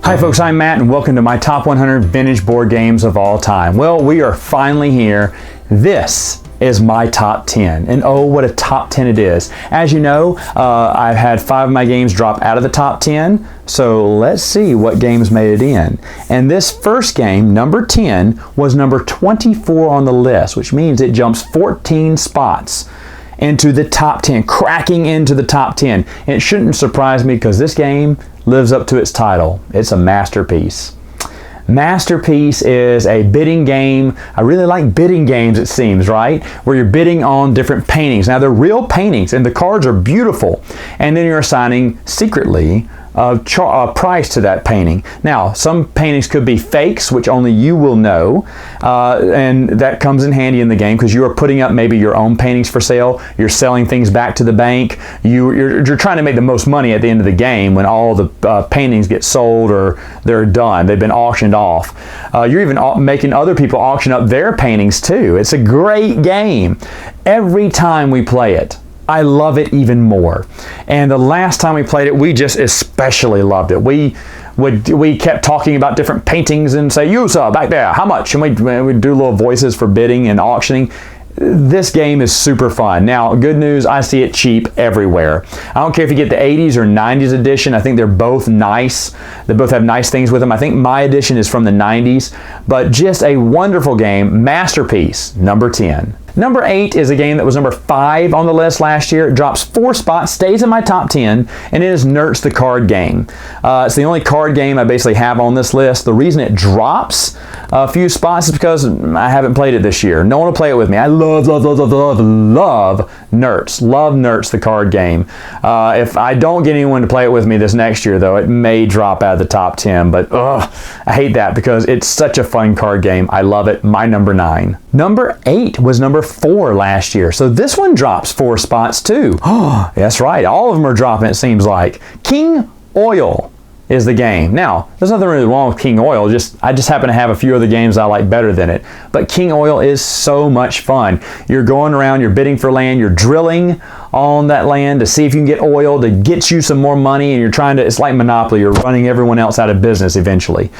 Hi folks, I'm Matt and welcome to my top 100 vintage board games of all time. Well, we are finally here. This is my top 10, and oh, what a top 10 it is. As you know, I've had 5 of my games drop out of the top 10, so let's see what games made it in. And this first game, number 10, was number 24 on the list, which means it jumps 14 spots into the top 10, cracking into the top 10. And it shouldn't surprise me because this game lives up to its title. It's a masterpiece. Masterpiece is a bidding game. I really like bidding games, it seems, right? Where you're bidding on different paintings. Now, they're real paintings, and the cards are beautiful. And then you're assigning secretly a price to that painting. Now, some paintings could be fakes, which only you will know, and that comes in handy in the game because you are putting up maybe your own paintings for sale. You're selling things back to the bank. You're trying to make the most money at the end of the game when all the paintings get sold or they're done. They've been auctioned off. You're even making other people auction up their paintings too. It's a great game. Every time we play it, I love it even more. And the last time we played it, we just especially loved it. We kept talking about different paintings and say, you sir, back there, how much? And we'd do little voices for bidding and auctioning. This game is super fun. Now, good news, I see it cheap everywhere. I don't care if you get the 80s or 90s edition. I think they're both nice. They both have nice things with them. I think my edition is from the 90s, but just a wonderful game. Masterpiece, number 10. Number 8 is a game that was number 5 on the list last year. It drops 4 spots, stays in my top 10, and it is Nerds the Card Game. It's the only card game I basically have on this list. The reason it drops a few spots is because I haven't played it this year. No one will play it with me. I love Nerds. Love Nerds the Card Game. If I don't get anyone to play it with me this next year, though, it may drop out of the top 10, but I hate that because it's such a fun card game. I love it. My number 9. Number 8 was number 4 last year. So this one drops 4 spots too. Oh, that's right. All of them are dropping, it seems like. King Oil is the game. Now, there's nothing really wrong with King Oil. I just happen to have a few other games I like better than it. But King Oil is so much fun. You're going around, you're bidding for land, you're drilling on that land to see if you can get oil to get you some more money, and you're trying to, it's like Monopoly, you're running everyone else out of business eventually.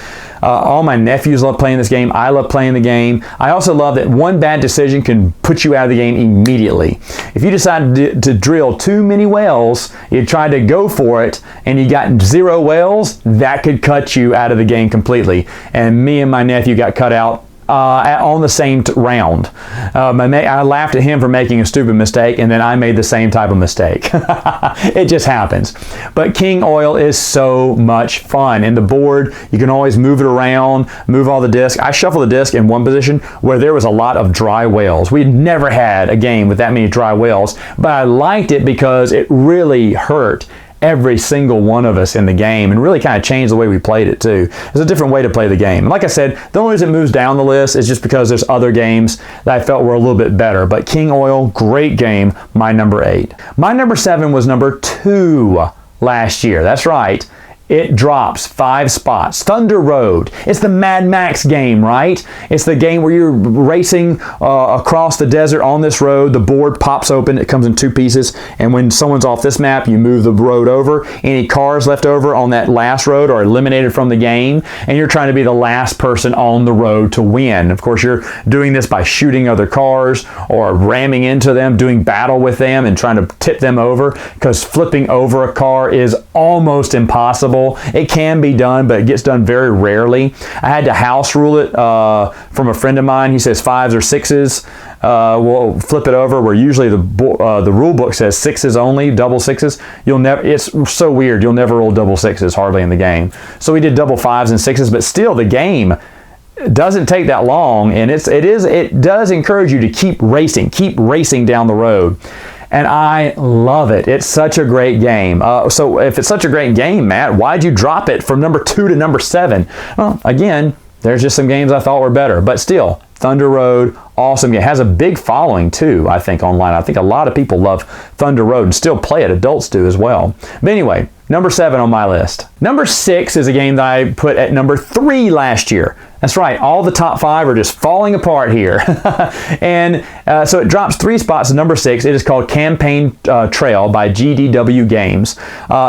All my nephews love playing this game. I love playing the game. I also love that one bad decision can put you out of the game immediately. If you decide to drill too many wells, you tried to go for it, and you got 0 wells, that could cut you out of the game completely. And me and my nephew got cut out on the same round. I laughed at him for making a stupid mistake, and then I made the same type of mistake. It just happens. But King Oil is so much fun. And the board, you can always move it around, move all the discs. I shuffle the disc in one position where there was a lot of dry wells. We'd never had a game with that many dry wells, but I liked it because it really hurt every single one of us in the game and really kind of changed the way we played it too. It's a different way to play the game. And like I said, the only reason it moves down the list is just because there's other games that I felt were a little bit better. But King Oil, great game, my number 8. My number 7 was number 2 last year. That's right. It drops 5 spots. Thunder Road. It's the Mad Max game, right? It's the game where you're racing across the desert on this road. The board pops open. It comes in 2 pieces. And when someone's off this map, you move the road over. Any cars left over on that last road are eliminated from the game. And you're trying to be the last person on the road to win. Of course, you're doing this by shooting other cars or ramming into them, doing battle with them and trying to tip them over, because flipping over a car is almost impossible. It can be done, but it gets done very rarely. I had to house rule it from a friend of mine. He says 5s or 6s. We'll flip it over, where usually the rule book says 6s only, double 6s. It's so weird. You'll never roll double 6s hardly in the game. So we did double 5s and 6s, but still the game doesn't take that long, and it does encourage you to keep racing down the road. And I love it. It's such a great game. So if it's such a great game, Matt, why'd you drop it from number 2 to number 7? Well, again, there's just some games I thought were better. But still, Thunder Road, awesome game. It has a big following too, I think, online. I think a lot of people love Thunder Road and still play it. Adults do as well. But anyway, Number 7 on my list. Number 6 is a game that I put at number 3 last year. That's right, all the top 5 are just falling apart here. And so it drops 3 spots to number 6. It is called Campaign Trail by GDW Games.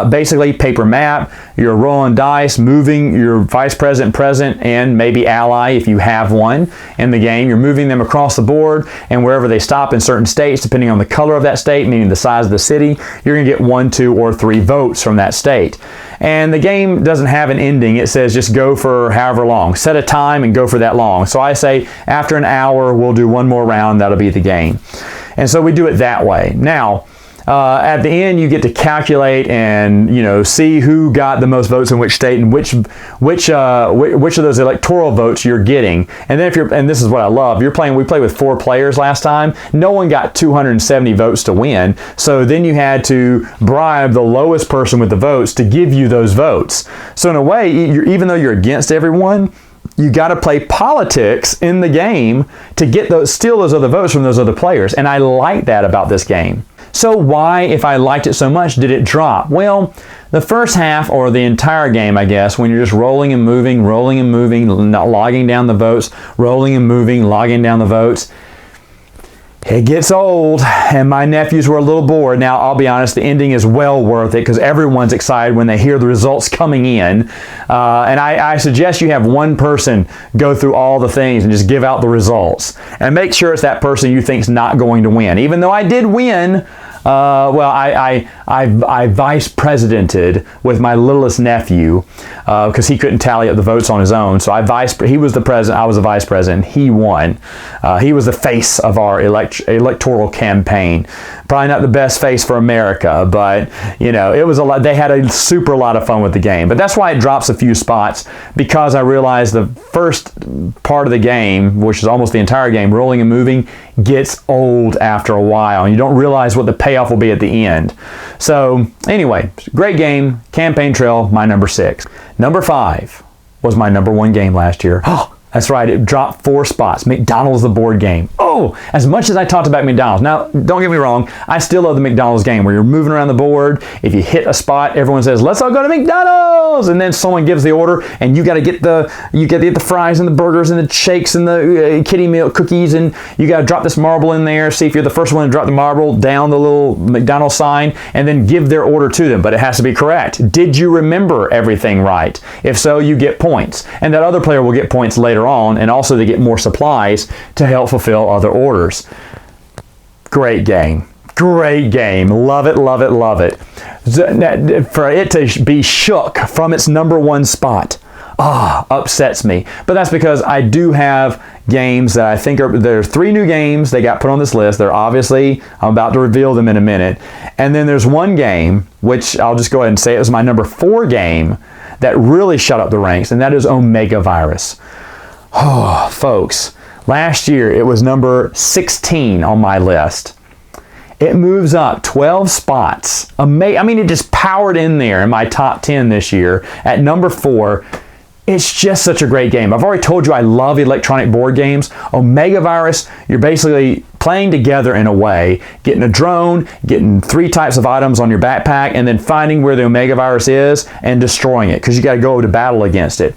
Basically, paper map, you're rolling dice, moving your vice president, president, and maybe ally if you have one in the game. You're moving them across the board, and wherever they stop in certain states, depending on the color of that state, meaning the size of the city, you're going to get 1, 2, or 3 votes from that state. And the game doesn't have an ending. It says just go for however long. Set a time and go for that long. So I say after an hour, we'll do one more round. That'll be the game. And so we do it that way. Now, at the end, you get to calculate and see who got the most votes in which state and which of those electoral votes you're getting. And then and this is what I love. We played with 4 players last time. No one got 270 votes to win. So then you had to bribe the lowest person with the votes to give you those votes. So in a way, even though you're against everyone, you got to play politics in the game to steal those other votes from those other players. And I like that about this game. So why, if I liked it so much, did it drop? Well, the first half, or the entire game, I guess, when you're just rolling and moving, not logging down the votes, rolling and moving, logging down the votes, it gets old, and my nephews were a little bored. Now, I'll be honest, the ending is well worth it because everyone's excited when they hear the results coming in. And I suggest you have one person go through all the things and just give out the results. And make sure it's that person you think's not going to win. Even though I did win, I vice presidented with my littlest nephew because he couldn't tally up the votes on his own. So he was the president, I was the vice president. He won. He was the face of our electoral campaign. Probably not the best face for America, but it was a lot. They had a super lot of fun with the game. But that's why it drops a few spots, because I realized the first part of the game, which is almost the entire game, rolling and moving, gets old after a while, and you don't realize what the payoff will be at the end. So anyway, great game. Campaign Trail, my number 6. Number 5 was my number 1 game last year. Oh, that's right, it dropped 4 spots. McDonald's the board game. Oh, as much as I talked about McDonald's. Now, don't get me wrong, I still love the McDonald's game where you're moving around the board. If you hit a spot, everyone says, let's all go to McDonald's! And then someone gives the order, and you got to get the fries and the burgers and the shakes and the kitty meal cookies, and you got to drop this marble in there, see if you're the first one to drop the marble down the little McDonald's sign, and then give their order to them. But it has to be correct. Did you remember everything right? If so, you get points. And that other player will get points later on, and also they get more supplies to help fulfill other orders. Great game. Great game. Love it, love it, love it. For it to be shook from its number 1 spot, upsets me. But that's because I do have games that I think there are 3 new games that got put on this list. They're obviously, I'm about to reveal them in a minute. And then there's one game, which I'll just go ahead and say it was my number 4 game, that really shut up the ranks, and that is Omega Virus. Oh, folks, last year it was number 16 on my list. It moves up 12 spots. I mean, it just powered in there in my top 10 this year at number 4. It's just such a great game. I've already told you I love electronic board games. Omega Virus, you're basically playing together in a way, getting a drone, getting 3 types of items on your backpack, and then finding where the Omega Virus is and destroying it, because you got to go to battle against it.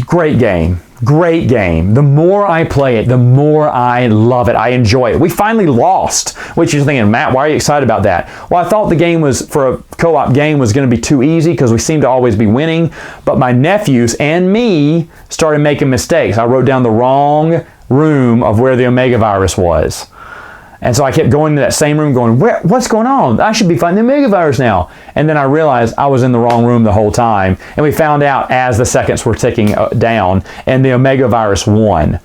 Great game. Great game. The more I play it, the more I love it. I enjoy it. We finally lost, which you're thinking, Matt, why are you excited about that? Well, I thought the game was, for a co-op game, was going to be too easy because we seem to always be winning. But my nephews and me started making mistakes. I wrote down the wrong room of where the Omega Virus was. And so I kept going to that same room going, what's going on? I should be finding the Omega Virus now. And then I realized I was in the wrong room the whole time. And we found out as the seconds were ticking down, and the Omega Virus won.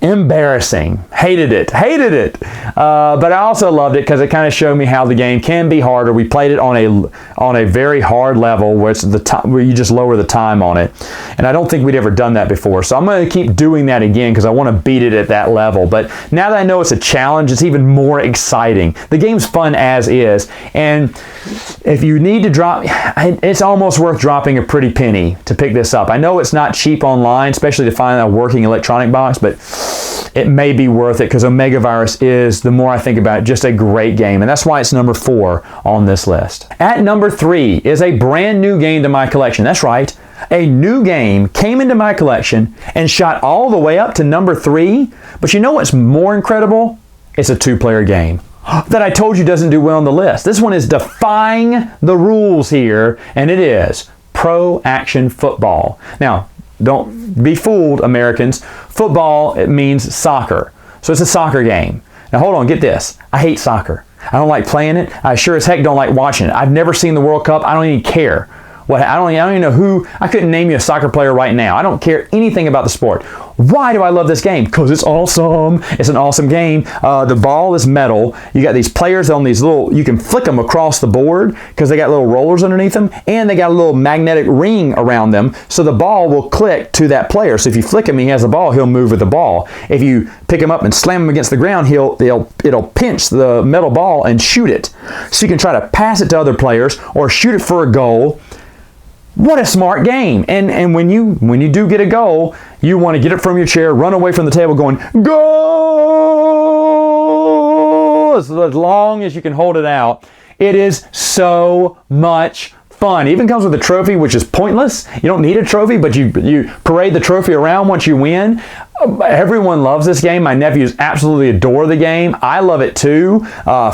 Embarrassing. Hated it. Hated it. But I also loved it because it kind of showed me how the game can be harder. We played it on a very hard level where it's where you just lower the time on it. And I don't think we'd ever done that before. So I'm going to keep doing that again because I want to beat it at that level. But now that I know it's a challenge, it's even more exciting. The game's fun as is. And if you need to drop, it's almost worth dropping a pretty penny to pick this up. I know it's not cheap online, especially to find a working electronic box, but it may be worth it because Omega Virus is, the more I think about it, just a great game. And that's why it's number 4 on this list. At number 3 is a brand new game to my collection. That's right. A new game came into my collection and shot all the way up to number 3. But you know what's more incredible? It's a 2-player game that I told you doesn't do well on the list. This one is defying the rules here, and it is Pro Action Football. Now, don't be fooled, Americans. Football, it means soccer. So it's a soccer game. Now hold on, get this. I hate soccer. I don't like playing it. I sure as heck don't like watching it. I've never seen the World Cup. I don't even care. I don't even know who. I couldn't name you a soccer player right now. I don't care anything about the sport. Why do I love this game? Because it's awesome. It's an awesome game. The ball is metal. You got these players on these little, you can flick them across the board because they got little rollers underneath them, and they got a little magnetic ring around them, so the ball will click to that player. So if you flick him, he has the ball, he'll move with the ball. If you pick him up and slam him against the ground, it'll pinch the metal ball and shoot it. So you can try to pass it to other players or shoot it for a goal. What a smart game. And when you do get a goal, you want to get it from your chair, run away from the table going, goal, as long as you can hold it out. It is so much fun. It even comes with a trophy, which is pointless. You don't need a trophy, but you parade the trophy around once you win. Everyone loves this game. My nephews absolutely adore the game. I love it too.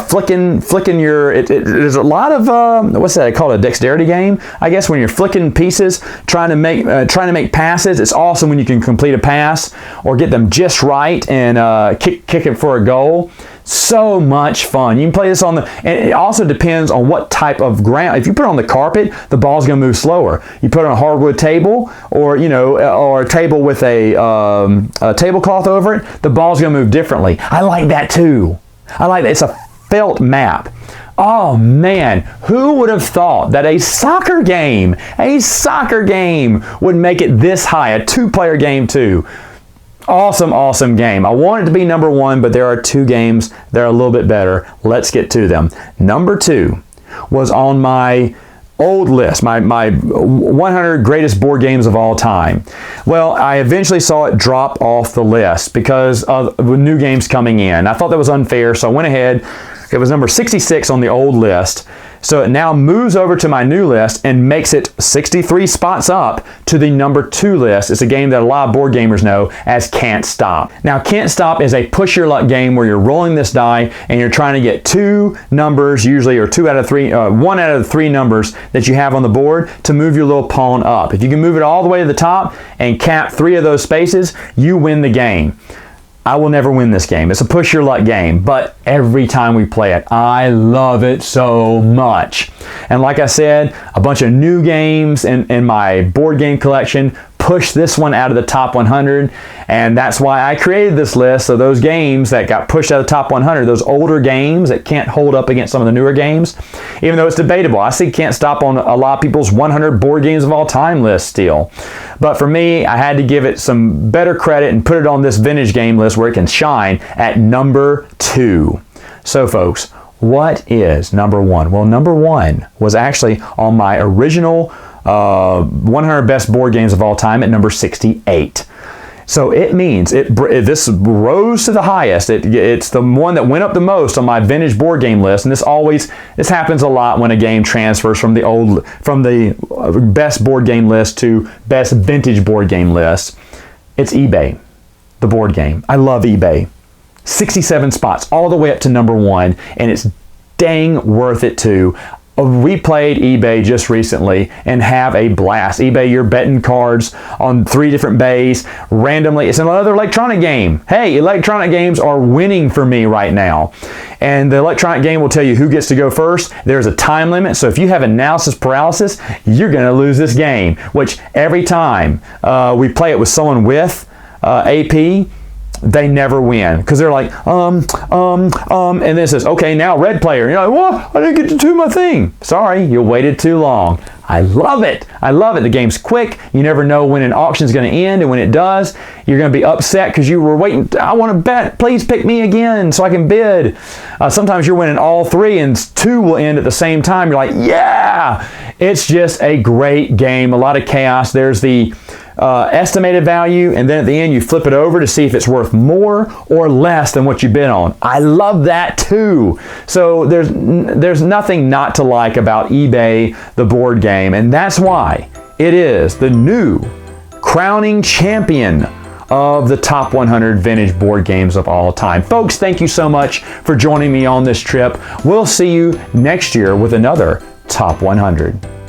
Flicking your, there's a lot of, what's that called, a dexterity game? I guess when you're flicking pieces, trying to make passes. It's awesome when you can complete a pass or get them just right and kick it for a goal. So much fun. You can play this and it also depends on what type of ground. If you put it on the carpet, the ball's going to move slower. You put it on a hardwood table or a table with a tablecloth over it, the ball's going to move differently. I like that too. I like that. It's a felt map. Oh man, who would have thought that a soccer game would make it this high, a 2-player game too. Awesome, awesome game. I want it to be number 1, but there are 2 games that are a little bit better. Let's get to them. Number 2 was on my old list, my 100 greatest board games of all time. Well, I eventually saw it drop off the list because of new games coming in. I thought that was unfair, so I went ahead. It was number 66 on the old list. So it now moves over to my new list and makes it 63 spots up to the number 2 list. It's a game that a lot of board gamers know as Cant Stop. Now, Cant Stop is a push your luck game where you're rolling this die and you're trying to get 2 numbers usually, or 1 out of the 3 numbers that you have on the board to move your little pawn up. If you can move it all the way to the top and cap 3 of those spaces, you win the game. I will never win this game. It's a push your luck game, but every time we play it, I love it so much. And like I said, a bunch of new games in my board game collection push this one out of the top 100, and that's why I created this list. So those games that got pushed out of the top 100, those older games that can't hold up against some of the newer games, even though it's debatable. I see Cant Stop on a lot of people's 100 board games of all time list still. But for me, I had to give it some better credit and put it on this vintage game list where it can shine at number 2. So folks, what is number 1? Well, number 1 was actually on my original 100 best board games of all time at number 68. So it means this rose to the highest. It's the one that went up the most on my vintage board game list, and this happens a lot when a game transfers from the best board game list to best vintage board game list. It's eBay, the board game. I love eBay. 67 spots all the way up to number 1, and it's dang worth it too. We played eBay just recently and have a blast. eBay, you're betting cards on 3 different bays randomly. It's another electronic game. Hey, electronic games are winning for me right now. And the electronic game will tell you who gets to go first. There's a time limit, so if you have analysis paralysis, you're going to lose this game, which every time we play it with someone with AP, they never win because they're like, and then it says, okay, now red player. And you're like, what? I didn't get to do my thing. Sorry, you waited too long. I love it. I love it. The game's quick. You never know when an auction is going to end, and when it does, you're going to be upset because you were waiting. I want to bet. Please pick me again so I can bid. Sometimes you're winning all 3, and 2 will end at the same time. You're like, yeah! It's just a great game. A lot of chaos. There's the estimated value, and then at the end you flip it over to see if it's worth more or less than what you bid on. I love that too. So there's nothing not to like about eBay, the board game, and that's why it is the new crowning champion of the top 100 vintage board games of all time. Folks, thank you so much for joining me on this trip. We'll see you next year with another Top 100.